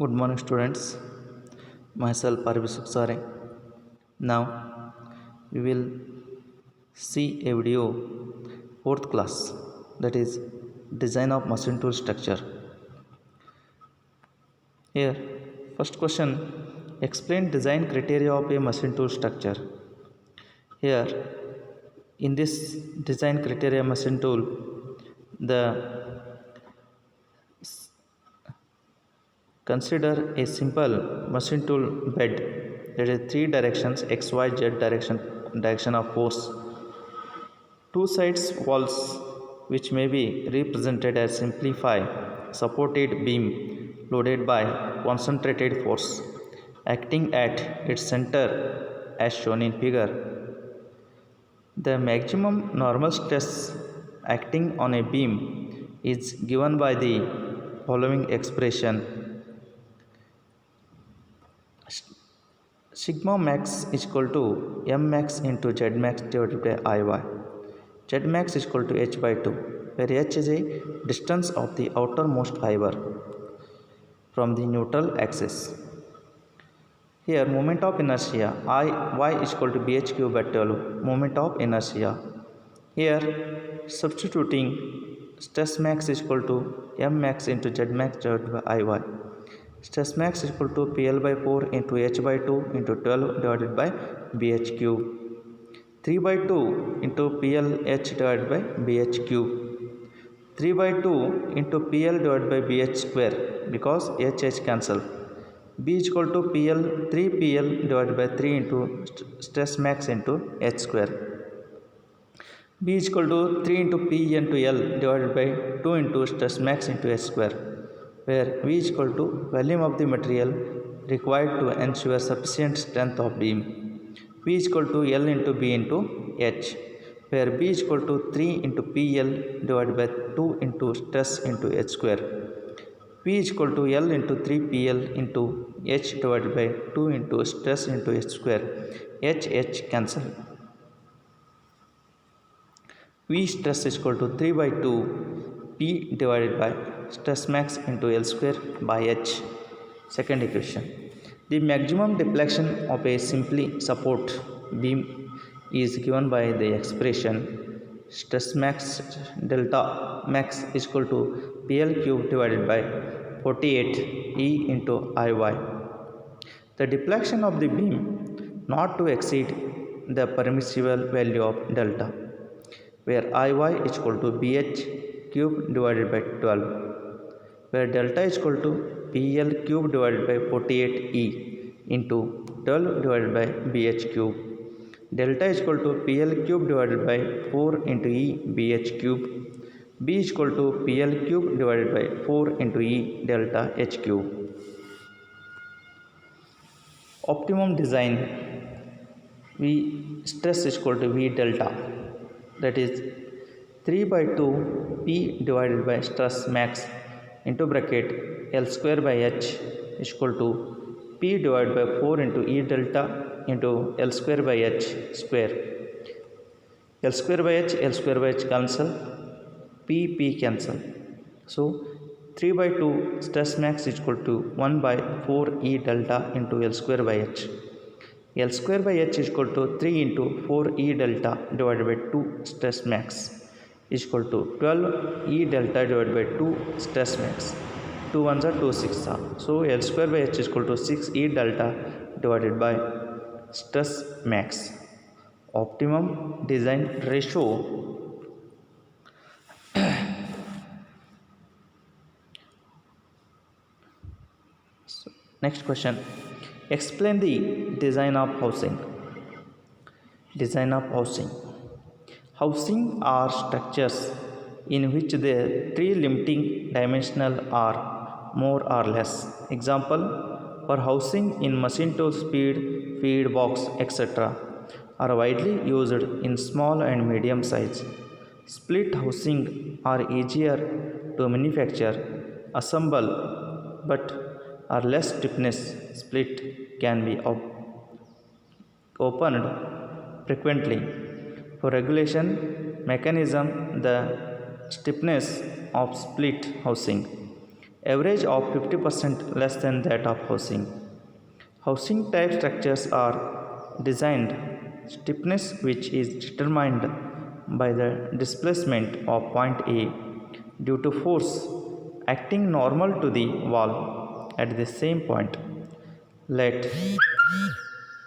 Good morning, students. Myself Parvishik Sare. Now we will see a video, fourth class, that is design of machine tool structure. Here, first question: explain design criteria of a machine tool structure. Here, in this design criteria machine tool, the consider a simple machine tool bed. There is three directions: x, y, z direction of force. Two sides walls, which may be represented as simplified supported beam loaded by concentrated force acting at its center as shown in figure. The maximum normal stress acting on a beam is given by the following expression: sigma max is equal to m max into z max divided by Iy. Z max is equal to h by 2, where h is a distance of the outermost fiber from the neutral axis. Here, moment of inertia y is equal to bh cube by 12, moment of inertia. Here, substituting stress max is equal to m max into z max divided by Iy. Stress max is equal to PL by 4 into h by 2 into 12 divided by bh cube. 3 by 2 into PL h divided by bh cube. 3 by 2 into PL divided by bh square, because h cancel. B is equal to PL 3PL divided by 3 into stress max into h square. B is equal to 3 into P into L divided by 2 into stress max into h square, where V is equal to volume of the material required to ensure sufficient strength of beam. V is equal to L into B into H, where B is equal to 3 into PL divided by 2 into stress into H square. V is equal to L into 3PL into H divided by 2 into stress into H square. H cancel. V stress is equal to 3 by 2 P divided by stress max into L square by H. Second equation. The maximum deflection of a simply support beam is given by the expression stress max delta max is equal to PL cube divided by 48 E into Iy. The deflection of the beam not to exceed the permissible value of delta, where Iy is equal to Bh cube divided by 12, where delta is equal to PL cube divided by 48E into 12 divided by Bh cube. Delta is equal to PL cube divided by 4 into E Bh cube. B is equal to PL cube divided by 4 into E delta H cube. Optimum design, V stress is equal to V delta, that is 3 by 2 P divided by stress max into bracket L square by H is equal to P divided by 4 into E delta into L square by H square. L square by H cancel, P cancel. So 3 by 2 stress max is equal to 1 by 4 E delta into L square by H. L square by H is equal to 3 into 4 E delta divided by 2 stress max is equal to 12 E delta divided by 2 stress max. 2 ones are 2 6 are. So L square by H is equal to 6 E delta divided by stress max. Optimum design ratio. Next question. Explain the design of housing. Design of housing. Housing are structures in which the three limiting dimensional are more or less. Example: for housing in machine tool, feed box, etc. are widely used in small and medium size. Split housing are easier to manufacture, assemble, but are less stiffness. Split can be opened frequently. For regulation mechanism, the stiffness of split housing average of 50% less than that of housing. Housing type structures are designed stiffness which is determined by the displacement of point A due to force acting normal to the wall at the same point. Let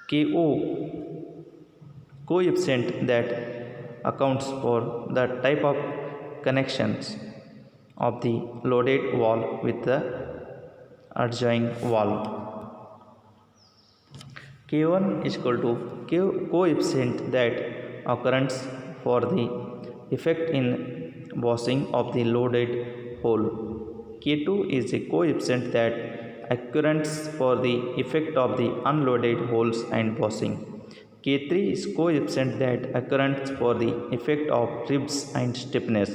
KO coefficient that accounts for the type of connections of the loaded wall with the adjoining wall. K1 is equal to coefficient that occurs for the effect in bossing of the loaded hole. K2 is a coefficient that occurs for the effect of the unloaded holes and bossing. K3 is coefficient that occurs for the effect of ribs and stiffness.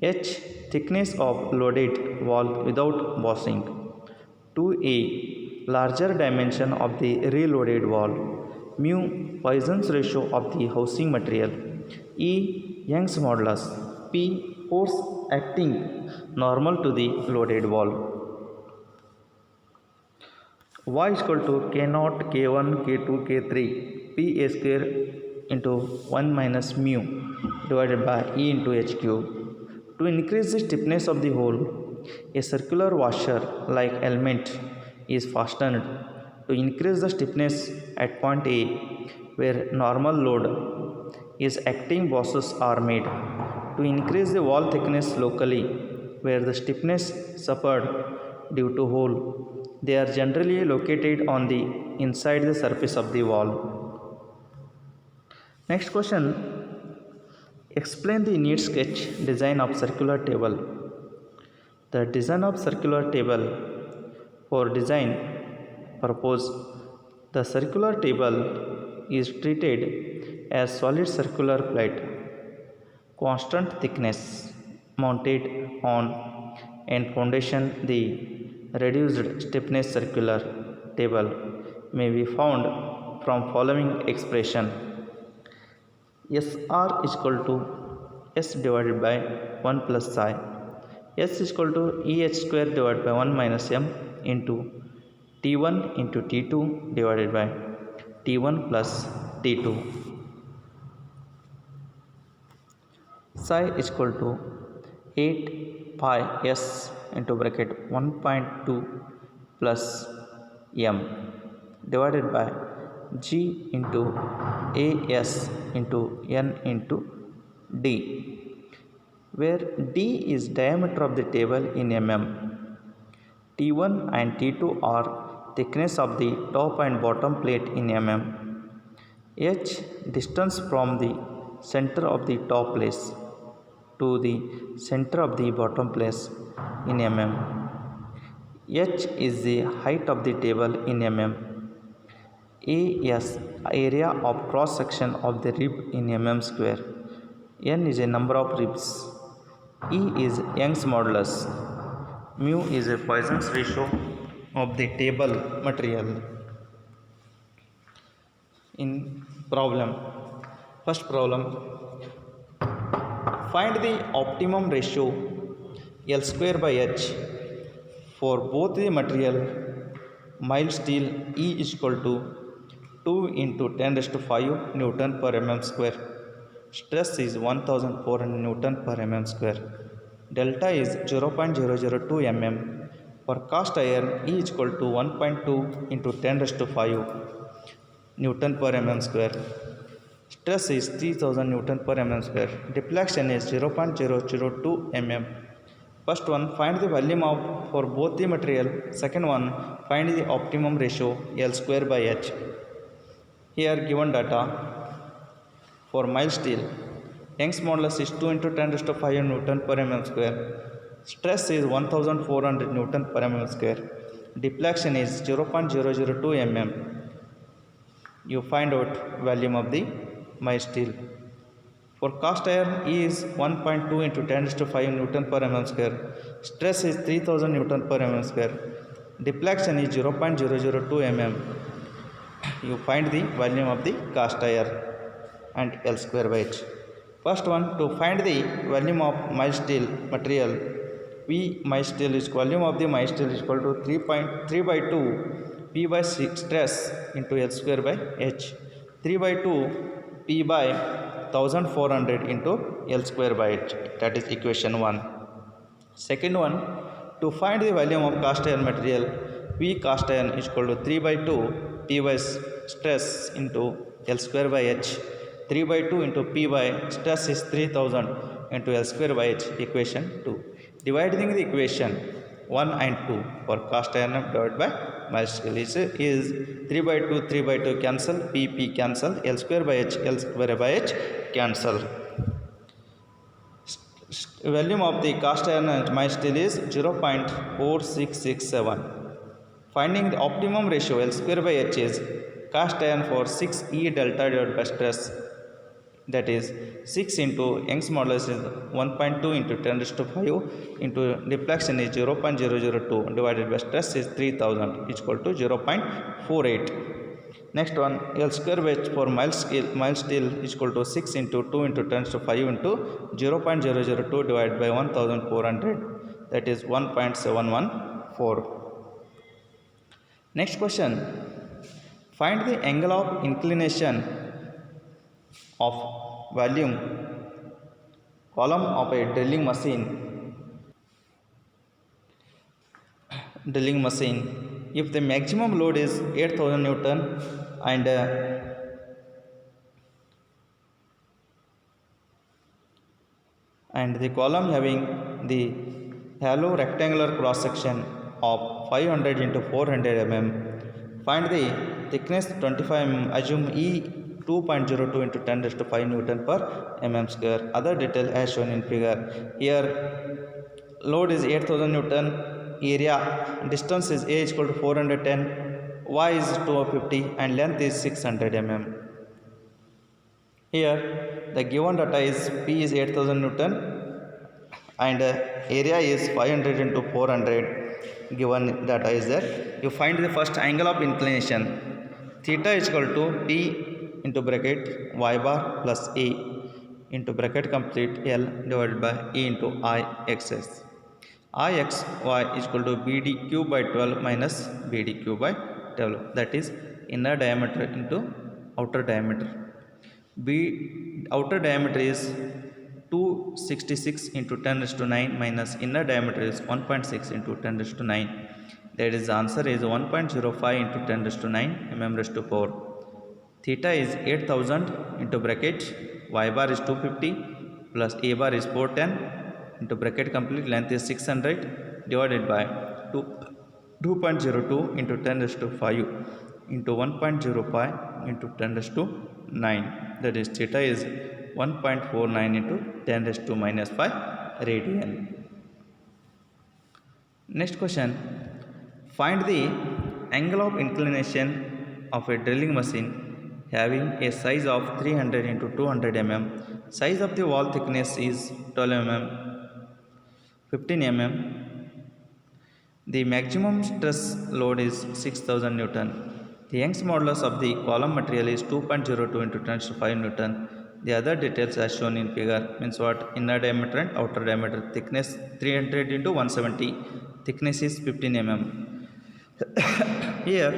H thickness of loaded wall without bossing. 2a larger dimension of the reloaded wall. Mu Poisson's ratio of the housing material. E Young's modulus. P force acting normal to the loaded wall. Y is equal to K0, K1, K2, K3, P A square into 1 minus mu divided by E into H cube. To increase the stiffness of the hole, a circular washer like element is fastened to increase the stiffness at point A where normal load is acting bosses are made. To increase the wall thickness locally where the stiffness suffered due to hole, they are generally located on the inside the surface of the wall. Next question. Explain the neat sketch design of circular table. The design of circular table. For design purpose, the circular table is treated as solid circular plate, constant thickness, mounted on and foundation. The reduced stiffness circular table may be found from following expression. SR is equal to S divided by 1 plus psi. S is equal to EH square divided by 1 minus M into T1 into T2 divided by T1 plus T2. Psi is equal to 8 pi S into bracket 1.2 plus M divided by G into AS into N into D, where D is diameter of the table in mm. T1 and T2 are thickness of the top and bottom plate in mm. H distance from the center of the top place to the center of the bottom place in mm. H is the height of the table in mm. AS area of cross section of the rib in mm square. N is a number of ribs. E is Young's modulus. Mu is a Poisson's ratio of the table material. In problem, first problem, find the optimum ratio L square by H for both the material mild steel. E is equal to 2 into 10 raised to 5 Newton per mm square. Stress is 1400 Newton per mm square. Delta is 0.002 mm. For cast iron, E is equal to 1.2 into 10 raised to 5 Newton per mm square. Stress is 3000 Newton per mm square. Deflection is 0.002 mm. First one, find the volume of for both the material. Second one, find the optimum ratio L square by H. Here given data for mild steel, Young's modulus is 2 into 10 raised to 5 Newton per mm square. Stress is 1400 Newton per mm square. Deflection is 0.002 mm. You find out volume of the mild steel. For cast iron, E is 1.2 into 10 raised to 5 Newton per mm square. Stress is 3000 Newton per mm square. Deflection is 0.002 mm. You find the volume of the cast iron and L square by H. First one, to find the volume of mild steel material, P my steel is volume of the my steel is equal to 3.3 by 2 P by stress into L square by H. 3 by 2 P by 1400 into L square by H. That is equation 1. Second one, to find the volume of cast iron material, P cast iron is equal to 3 by 2 P by stress into L square by H. 3 by 2 into P by stress is 3000 into L square by H, equation 2. Dividing the equation 1 and 2 for cast iron divided by mild steel is 3 by 2, 3 by 2 cancel, P cancel, L square by H, L square by H cancel. Volume of the cast iron and mild steel is 0.4667. Finding the optimum ratio L square by H is cast iron for 6 E delta divided by stress, that is 6 into Young's modulus is 1.2 into 10 raised to 5 into deflection is 0.002 divided by stress is 3000 is equal to 0.48. Next one, L square by H for mild steel is equal to 6 into 2 into 10 to 5 into 0.002 divided by 1400, that is 1.714. Next question, find the angle of inclination of volume column of a drilling machine if the maximum load is 8000 Newton and the column having the hollow rectangular cross section of 500 into 400 mm. Find the thickness 25 mm. Assume E 2.02 into 10 raised to 5 Newton per mm square. Other detail as shown in figure. Here load is 8000 Newton. Area distance is A is equal to 410. Y is 250 and length is 600 mm. Here the given data is P is 8000 Newton and area is 500 into 400. Given data is there. You find the first angle of inclination. Theta is equal to P into bracket y bar plus A into bracket complete L divided by E into I xs. I x y is equal to BD cube by 12 minus BD cube by 12, that is inner diameter into outer diameter. Outer diameter is 266 into 10 raised to 9 minus inner diameter is 1.6 into 10 raised to 9. That is the answer is 1.05 into 10 raised to 9 mm raised to 4. Theta is 8000 into bracket y bar is 250 plus A bar is 410 into bracket complete length is 600 divided by 2.02 into 10 raised to 5 into 1.05 into 10 raised to 9, that is theta is 1.49 into 10 raised to minus 5 radian. Next question, find the angle of inclination of a drilling machine having a size of 300 into 200 mm. Size of the wall thickness is 12 mm, 15 mm. The maximum stress load is 6000 Newton. The Young's modulus of the column material is 2.02 into 10 to 5 Newton. The other details as shown in figure means what? Inner diameter and outer diameter. Thickness 300 into 170. Thickness is 15 mm. Here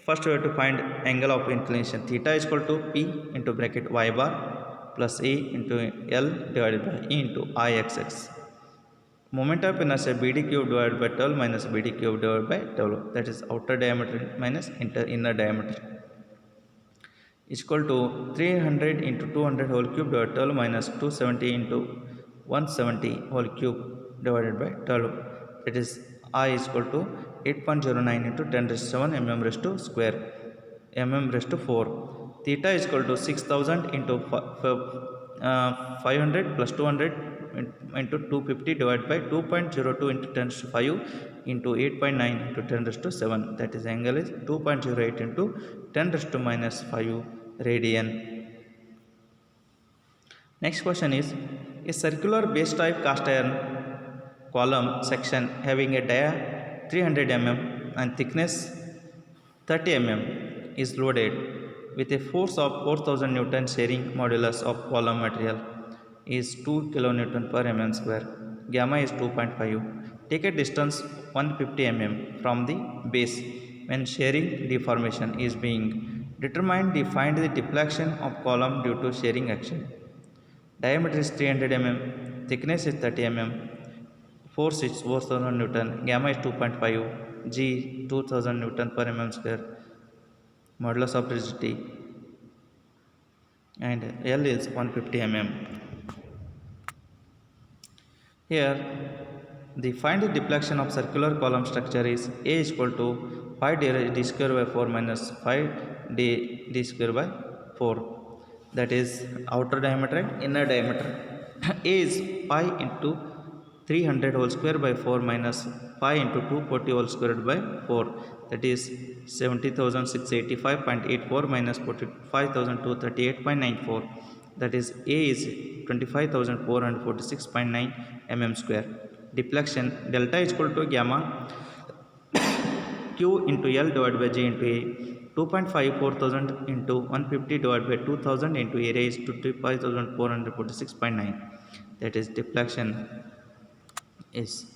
first we have to find angle of inclination. Theta is equal to P into bracket y bar plus A into L divided by E into I xx. Moment of inertia BD cube divided by 12 minus BD cube divided by 12, that is outer diameter minus inner diameter, is equal to 300 into 200 whole cube divided by 12 minus 270 into 170 whole cube divided by 12, that is I is equal to 8.09 into 10 raised to 7 mm raised to square mm raised to 4. Theta is equal to 6000 into 500 plus 200 into 250 divided by 2.02 into 10 raised to 5 into 8.9 into 10 raised to 7, that is angle is 2.08 into 10 raised to minus 5 radian. Next question is, a circular base type cast iron column section having a dia 300 mm and thickness 30 mm is loaded with a force of 4000 Newton. Sharing modulus of column material is 2 kN per mm square. gamma is 2.5. Take a distance 150 mm from the base when shearing deformation is being determined. Find the deflection of column due to shearing action. Diameter is 300 mm, thickness is 30 mm, force is 4000 Newton, gamma is 2.5, G 2000 Newton per mm square, modulus of rigidity, and L is 150 mm. Here, the find the deflection of circular column structure is A is equal to 5 d square by 4 minus 5 d square by 4. That is outer diameter and inner diameter. A is pi into 300 whole square by 4 minus pi into 240 whole squared by 4. That is 70,685.84 minus 45,238.94. That is A is 25,446.9 mm square. Deflection delta is equal to gamma Q into L divided by J into A. 2.5 4000 into 150 divided by 2000 into area is 25,446.9. That is deflection is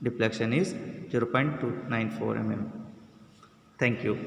0.294 mm. Thank you.